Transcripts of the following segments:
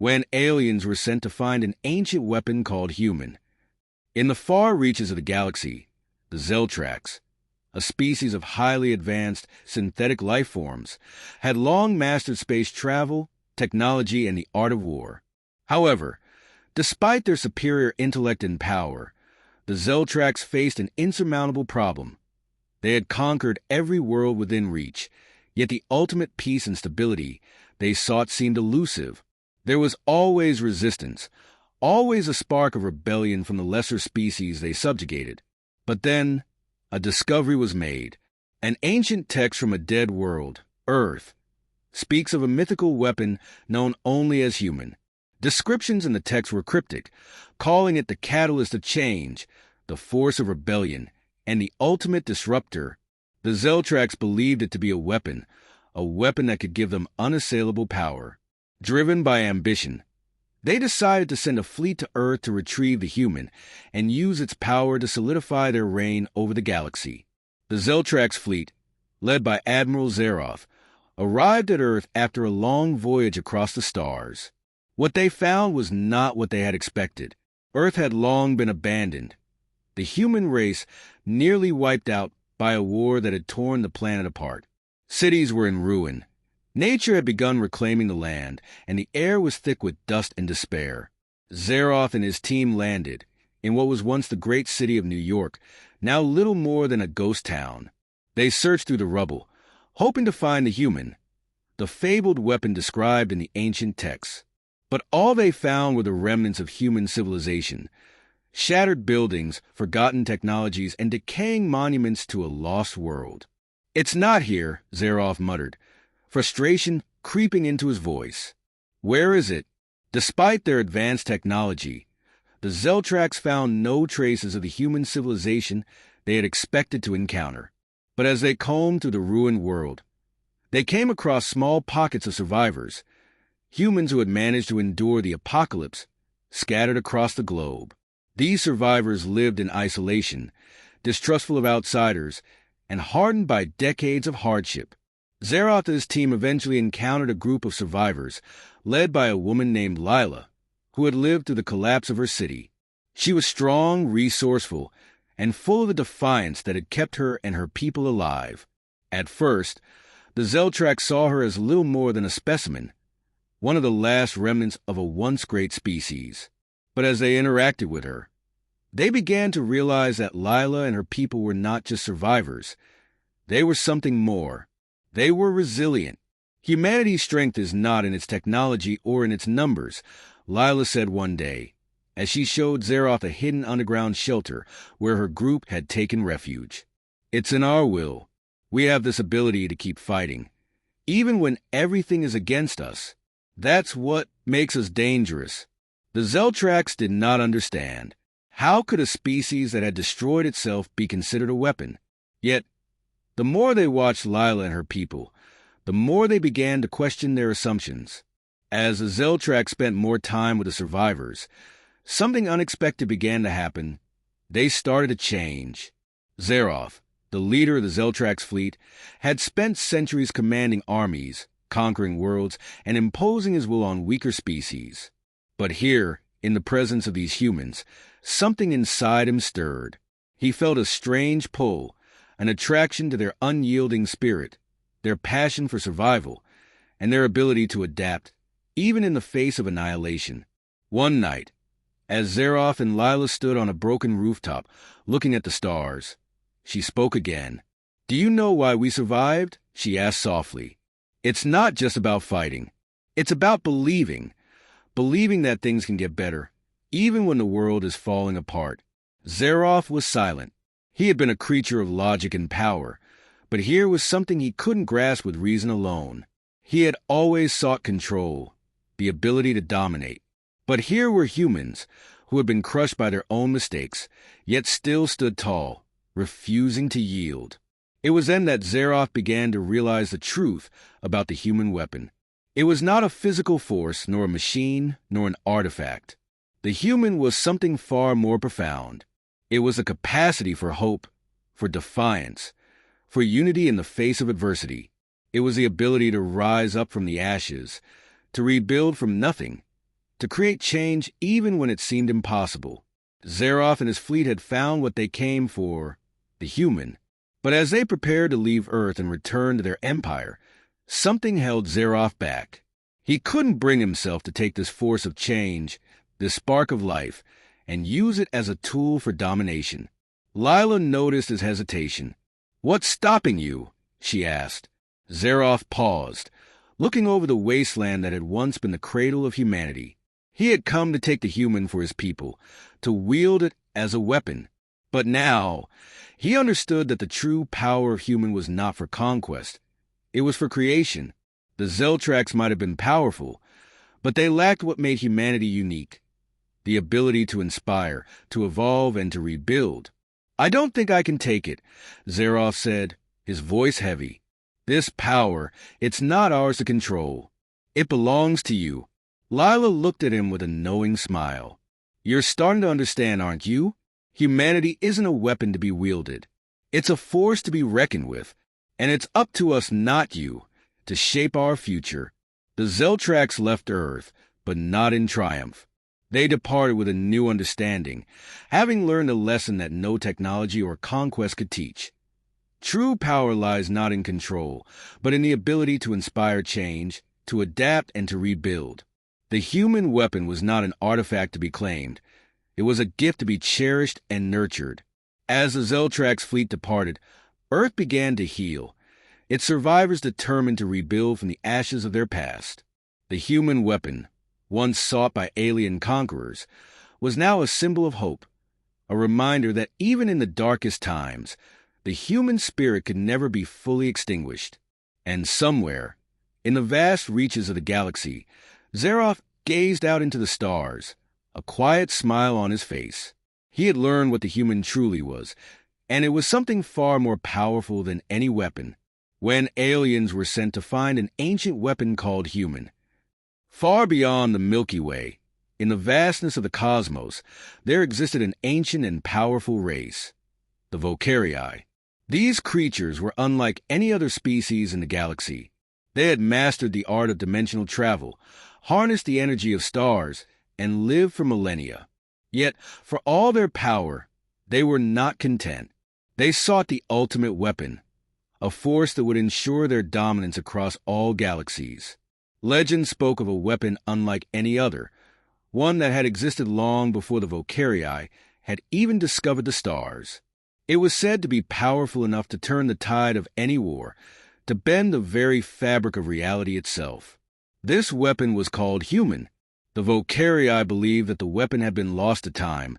when aliens were sent to find an ancient weapon called human. In the far reaches of the galaxy, the Zeltrax, a species of highly advanced synthetic life forms, had long mastered space travel, technology, and the art of war. However, despite their superior intellect and power, the Zeltrax faced an insurmountable problem. They had conquered every world within reach, yet the ultimate peace and stability they sought seemed elusive. There was always resistance, always a spark of rebellion from the lesser species they subjugated. But then, a discovery was made. An ancient text from a dead world, Earth, speaks of a mythical weapon known only as human. Descriptions in the text were cryptic, calling it the catalyst of change, the force of rebellion, and the ultimate disruptor. The Zeltrax believed it to be a weapon that could give them unassailable power. Driven by ambition, they decided to send a fleet to Earth to retrieve the human and use its power to solidify their reign over the galaxy. The Zeltrax fleet, led by Admiral Zeroth, arrived at Earth after a long voyage across the stars. What they found was not what they had expected. Earth had long been abandoned, the human race nearly wiped out by a war that had torn the planet apart. Cities were in ruin. Nature had begun reclaiming the land, and the air was thick with dust and despair. Zeroth and his team landed in what was once the great city of New York, now little more than a ghost town. They searched through the rubble, hoping to find the human, the fabled weapon described in the ancient texts. But all they found were the remnants of human civilization, shattered buildings, forgotten technologies, and decaying monuments to a lost world. "It's not here," Zeroth muttered, frustration creeping into his voice. "Where is it?" Despite their advanced technology, the Zeltrax found no traces of the human civilization they had expected to encounter. But as they combed through the ruined world, they came across small pockets of survivors, humans who had managed to endure the apocalypse, scattered across the globe. These survivors lived in isolation, distrustful of outsiders, and hardened by decades of hardship. Zeroth's team eventually encountered a group of survivors, led by a woman named Lila, who had lived through the collapse of her city. She was strong, resourceful, and full of the defiance that had kept her and her people alive. At first, the Zeltrax saw her as little more than a specimen, one of the last remnants of a once great species. But as they interacted with her, they began to realize that Lila and her people were not just survivors. They were something more. They were resilient. "Humanity's strength is not in its technology or in its numbers," Lila said one day, as she showed Zeroth a hidden underground shelter where her group had taken refuge. "It's in our will. We have this ability to keep fighting, even when everything is against us. That's what makes us dangerous." The Zeltrax did not understand. How could a species that had destroyed itself be considered a weapon? Yet, the more they watched Lila and her people, the more they began to question their assumptions. As the Zeltrax spent more time with the survivors, something unexpected began to happen. They started to change. Zeroth, the leader of the Zeltrax fleet, had spent centuries commanding armies, conquering worlds, and imposing his will on weaker species. But here, in the presence of these humans, something inside him stirred. He felt a strange pull, an attraction to their unyielding spirit, their passion for survival, and their ability to adapt, even in the face of annihilation. One night, as Zeroth and Lila stood on a broken rooftop, looking at the stars, she spoke again. "Do you know why we survived?" she asked softly. "It's not just about fighting. It's about believing that things can get better, even when the world is falling apart." Zeroth was silent. He had been a creature of logic and power, but here was something he couldn't grasp with reason alone. He had always sought control, the ability to dominate. But here were humans who had been crushed by their own mistakes, yet still stood tall, refusing to yield. It was then that Zeroth began to realize the truth about the human weapon. It was not a physical force, nor a machine, nor an artifact. The human was something far more profound. It was a capacity for hope, for defiance, for unity in the face of adversity. It was the ability to rise up from the ashes, to rebuild from nothing, to create change even when it seemed impossible. Zaroff and his fleet had found what they came for, the human. But as they prepared to leave Earth and return to their empire, something held Zaroff back. He couldn't bring himself to take this force of change, this spark of life, and use it as a tool for domination. Lila noticed his hesitation. "What's stopping you?" she asked. Zaroff paused, looking over the wasteland that had once been the cradle of humanity. He had come to take the human for his people, to wield it as a weapon. But now, he understood that the true power of human was not for conquest. It was for creation. The Zeltrax might have been powerful, but they lacked what made humanity unique: the ability to inspire, to evolve, and to rebuild. "I don't think I can take it," Zaroff said, his voice heavy. "This power, it's not ours to control. It belongs to you." Lila looked at him with a knowing smile. "You're starting to understand, aren't you? Humanity isn't a weapon to be wielded. It's a force to be reckoned with, and it's up to us, not you, to shape our future." The Zeltrax left Earth, but not in triumph. They departed with a new understanding, having learned a lesson that no technology or conquest could teach. True power lies not in control, but in the ability to inspire change, to adapt, and to rebuild. The human weapon was not an artifact to be claimed. It was a gift to be cherished and nurtured. As the Zeltrax fleet departed, Earth began to heal, its survivors determined to rebuild from the ashes of their past. The human weapon, once sought by alien conquerors, was now a symbol of hope, a reminder that even in the darkest times, the human spirit could never be fully extinguished. And somewhere, in the vast reaches of the galaxy, Zaroff gazed out into the stars, a quiet smile on his face. He had learned what the human truly was, and it was something far more powerful than any weapon. When aliens were sent to find an ancient weapon called human, far beyond the Milky Way, in the vastness of the cosmos, there existed an ancient and powerful race, the Vocarii. These creatures were unlike any other species in the galaxy. They had mastered the art of dimensional travel, harnessed the energy of stars, and lived for millennia. Yet, for all their power, they were not content. They sought the ultimate weapon, a force that would ensure their dominance across all galaxies. Legend spoke of a weapon unlike any other, one that had existed long before the Vocarii had even discovered the stars. It was said to be powerful enough to turn the tide of any war, to bend the very fabric of reality itself. This weapon was called human. The Vocarii believed that the weapon had been lost to time,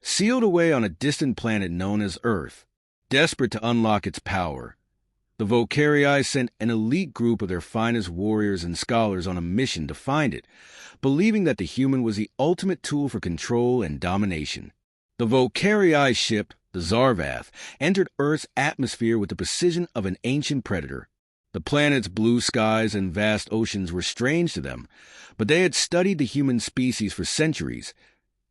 sealed away on a distant planet known as Earth. Desperate to unlock its power, the Vocarii sent an elite group of their finest warriors and scholars on a mission to find it, believing that the human was the ultimate tool for control and domination. The Vocarii ship, the Zarvath, entered Earth's atmosphere with the precision of an ancient predator. The planet's blue skies and vast oceans were strange to them, but they had studied the human species for centuries,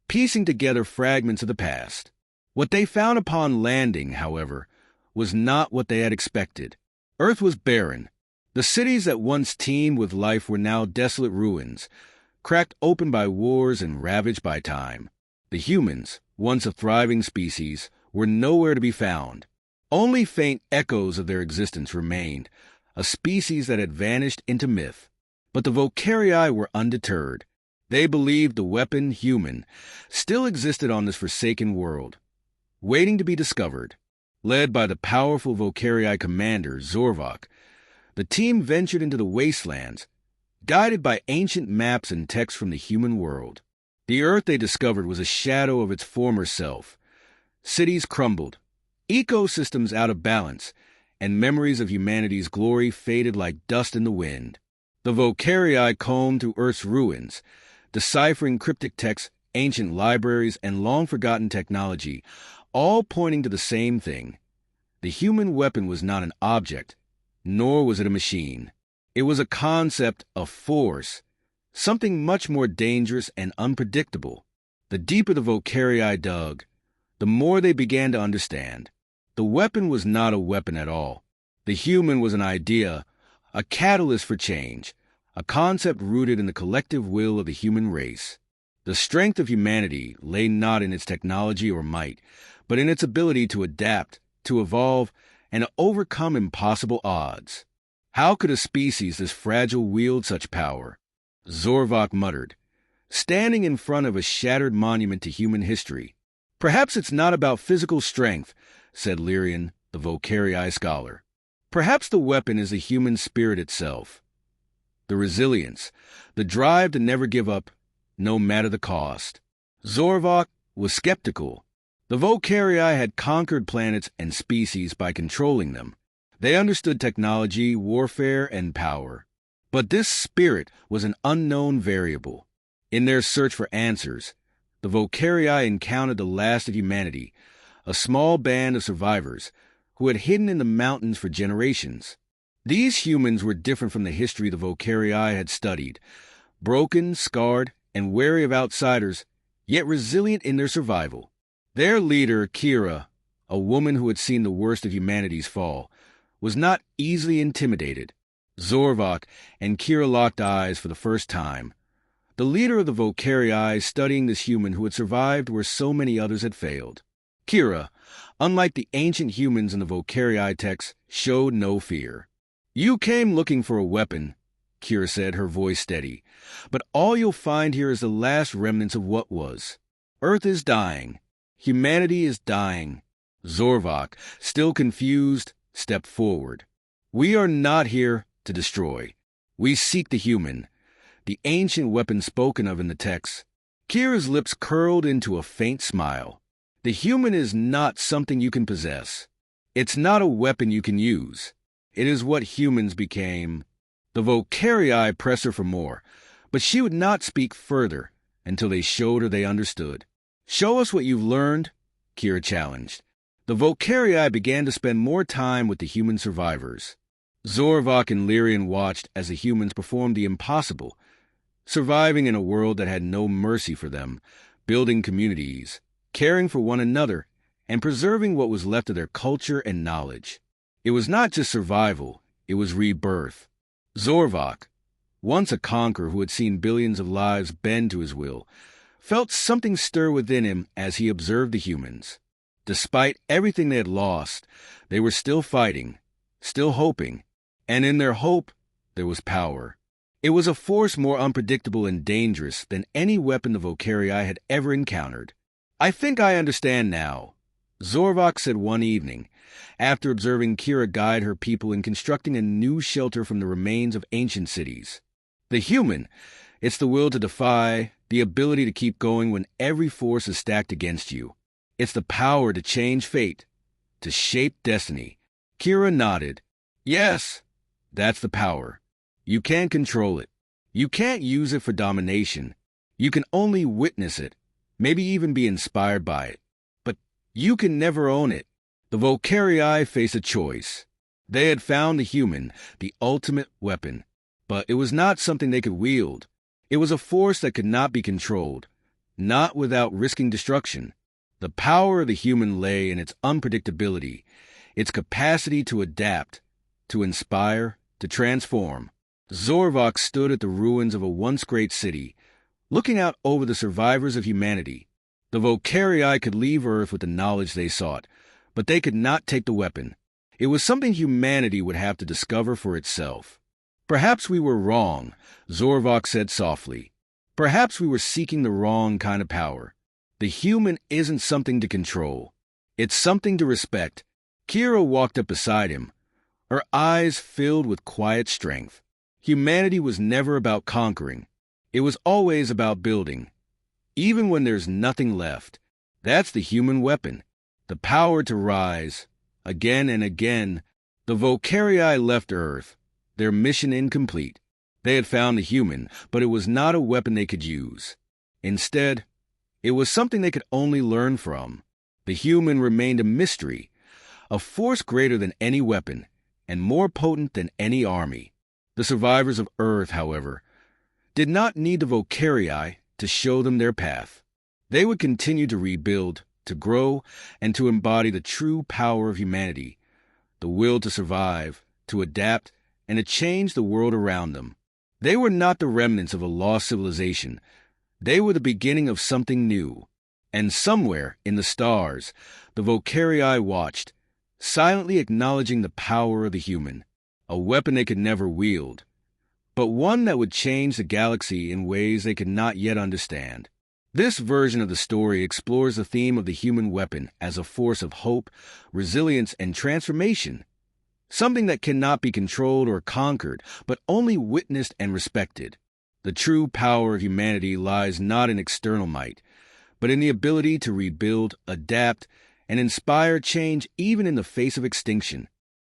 piecing together fragments of the past. What they found upon landing, however, was not what they had expected. Earth was barren. The cities that once teemed with life were now desolate ruins, cracked open by wars and ravaged by time. The humans, once a thriving species, were nowhere to be found. Only faint echoes of their existence remained, a species that had vanished into myth. But the Vocarii were undeterred. They believed the weapon, human, still existed on this forsaken world, waiting to be discovered. Led by the powerful Vocarii commander, Zorvok, the team ventured into the wastelands, guided by ancient maps and texts from the human world. The Earth they discovered was a shadow of its former self. Cities crumbled, ecosystems out of balance, and memories of humanity's glory faded like dust in the wind. The Vocarii combed through Earth's ruins, deciphering cryptic texts, ancient libraries, and long-forgotten technology, all pointing to the same thing. The human weapon was not an object, nor was it a machine. It was a concept, a force, something much more dangerous and unpredictable. The deeper the Vocarii dug, the more they began to understand. The weapon was not a weapon at all. The human was an idea, a catalyst for change, a concept rooted in the collective will of the human race. The strength of humanity lay not in its technology or might, but in its ability to adapt, to evolve, and to overcome impossible odds. How could a species this fragile wield such power? Zorvok muttered, standing in front of a shattered monument to human history. Perhaps it's not about physical strength, said Lyrian, the Vocarii scholar. Perhaps the weapon is the human spirit itself. The resilience, the drive to never give up, no matter the cost. Zorvok was skeptical. The Vocarii had conquered planets and species by controlling them. They understood technology, warfare, and power. But this spirit was an unknown variable. In their search for answers, the Vocarii encountered the last of humanity, a small band of survivors who had hidden in the mountains for generations. These humans were different from the history the Vocarii had studied, broken, scarred, and wary of outsiders, yet resilient in their survival. Their leader, Kira, a woman who had seen the worst of humanity's fall, was not easily intimidated. Zorvok and Kira locked eyes for the first time. The leader of the Vocarii studying this human who had survived where so many others had failed. Kira, unlike the ancient humans in the Vocarii texts, showed no fear. "You came looking for a weapon," Kira said, her voice steady. "But all you'll find here is the last remnants of what was. Earth is dying. Humanity is dying." Zorvok, still confused, stepped forward. "We are not here to destroy. We seek the human, the ancient weapon spoken of in the text." Kira's lips curled into a faint smile. "The human is not something you can possess. It's not a weapon you can use. It is what humans became." The Vocarii pressed her for more, but she would not speak further until they showed her they understood. "Show us what you've learned," Kira challenged. The Vocarii began to spend more time with the human survivors. Zorvok and Lyrian watched as the humans performed the impossible, surviving in a world that had no mercy for them, building communities, caring for one another, and preserving what was left of their culture and knowledge. It was not just survival, it was rebirth. Zorvok, once a conqueror who had seen billions of lives bend to his will, felt something stir within him as he observed the humans. Despite everything they had lost, they were still fighting, still hoping, and in their hope, there was power. It was a force more unpredictable and dangerous than any weapon the Vocarii had ever encountered. "I think I understand now," Zorvok said one evening, after observing Kira guide her people in constructing a new shelter from the remains of ancient cities. "The human, it's the will to defy, the ability to keep going when every force is stacked against you. It's the power to change fate, to shape destiny." Kira nodded. "Yes, that's the power. You can't control it. You can't use it for domination. You can only witness it, maybe even be inspired by it. But you can never own it." The Vocarii faced a choice. They had found the human, the ultimate weapon. But it was not something they could wield. It was a force that could not be controlled, not without risking destruction. The power of the human lay in its unpredictability, its capacity to adapt, to inspire, to transform. Zorvok stood at the ruins of a once great city, looking out over the survivors of humanity. The Vocarii could leave Earth with the knowledge they sought, but they could not take the weapon. It was something humanity would have to discover for itself. "Perhaps we were wrong," Zorvok said softly. "Perhaps we were seeking the wrong kind of power. The human isn't something to control. It's something to respect." Kira walked up beside him, her eyes filled with quiet strength. Humanity was never about conquering. It was always about building. Even when there's nothing left, that's the human weapon. The power to rise. Again and again, the Vocarii left Earth, their mission incomplete. They had found the human, but it was not a weapon they could use. Instead, it was something they could only learn from. The human remained a mystery, a force greater than any weapon, and more potent than any army. The survivors of Earth, however, did not need the Vocarii to show them their path. They would continue to rebuild, to grow, and to embody the true power of humanity, the will to survive, to adapt, and to change the world around them. They were not the remnants of a lost civilization. They were the beginning of something new. And somewhere in the stars, the Vocarii watched, silently acknowledging the power of the human, a weapon they could never wield, but one that would change the galaxy in ways they could not yet understand. This version of the story explores the theme of the human weapon as a force of hope, resilience, and transformation, something that cannot be controlled or conquered, but only witnessed and respected. The true power of humanity lies not in external might, but in the ability to rebuild, adapt, and inspire change even in the face of extinction.